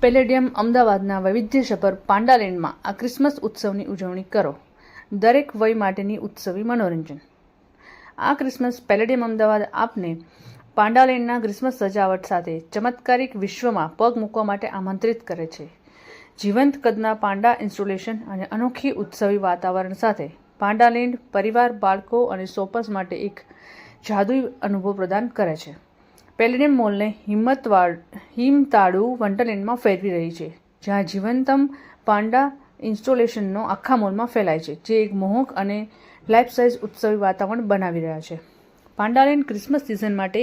Palladium અમદાવાદના વૈવિધ્યસભર પાંડાલેન્ડમાં આ ક્રિસમસ ઉત્સવની ઉજવણી કરો. દરેક વય માટેની ઉત્સવી મનોરંજન. આ ક્રિસમસ પેલેડિયમ અમદાવાદ આપને પાંડાલેન્ડના ક્રિસમસ સજાવટ સાથે ચમત્કારિક વિશ્વમાં પગ મૂકવા માટે આમંત્રિત કરે છે. જીવંત કદના પાંડા ઇન્સ્ટોલેશન અને અનોખી ઉત્સવી વાતાવરણ સાથે પાંડાલેન્ડ પરિવાર, બાળકો અને શોપર્સ માટે એક જાદુઈ અનુભવ પ્રદાન કરે છે. પેલેડિયમ મોલને હિમતાળુ વન્ડરલેન્ડમાં ફેરવી રહી છે, જ્યાં જીવંતમ પાંડા ઇન્સ્ટોલેશનો આખા મોલમાં ફેલાય છે, જે એક મોહક અને લાઈફ સાઇઝ ઉત્સવી વાતાવરણ બનાવી રહ્યા છે. પાંડાલેન્ડ ક્રિસમસ સિઝન માટે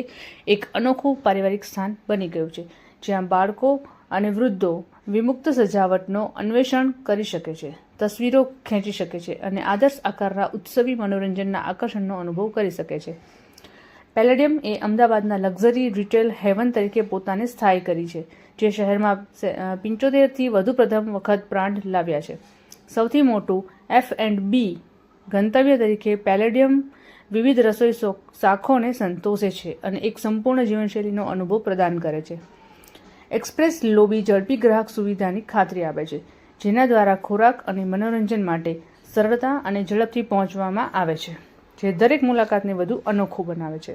એક અનોખું પારિવારિક સ્થાન બની ગયું છે, જ્યાં બાળકો અને વૃદ્ધો વિમુક્ત સજાવટનો અન્વેષણ કરી શકે છે, તસવીરો ખેંચી શકે છે અને આદર્શ આકારના ઉત્સવી મનોરંજનના આકર્ષણનો અનુભવ કરી શકે છે. પેલેડિયમ એ અમદાવાદના લક્ઝરી રિટેલ હેવન તરીકે પોતાને સ્થાયી કરી છે, જે શહેરમાં 75થી વધુ પ્રથમ વખત બ્રાન્ડ લાવ્યા છે. સૌથી મોટું F&B ગંતવ્ય તરીકે પેલેડિયમ વિવિધ રસોઈ શાખોને સંતોષે છે અને એક સંપૂર્ણ જીવનશૈલીનો અનુભવ પ્રદાન કરે છે. એક્સપ્રેસ લોબી ઝડપી ગ્રાહક સુવિધાની ખાતરી આપે છે, જેના દ્વારા ખોરાક અને મનોરંજન માટે સરળતા અને ઝડપથી પહોંચવામાં આવે છે, જે દરેક મુલાકાતને વધુ અનોખું બનાવે છે.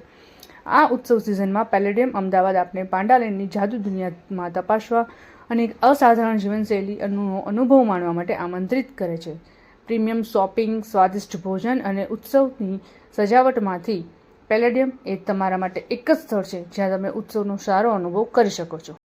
આ ઉત્સવ સિઝનમાં પેલેડિયમ અમદાવાદ આપને પાંડાલેન્ડની જાદુ દુનિયામાં તપાસવા અને એક અસાધારણ જીવનશૈલીનો અનુભવ માણવા માટે આમંત્રિત કરે છે. પ્રીમિયમ શોપિંગ, સ્વાદિષ્ટ ભોજન અને ઉત્સવની સજાવટમાંથી પેલેડિયમ એ તમારા માટે એક જ સ્થળ છે જ્યાં તમે ઉત્સવનો સારો અનુભવ કરી શકો છો.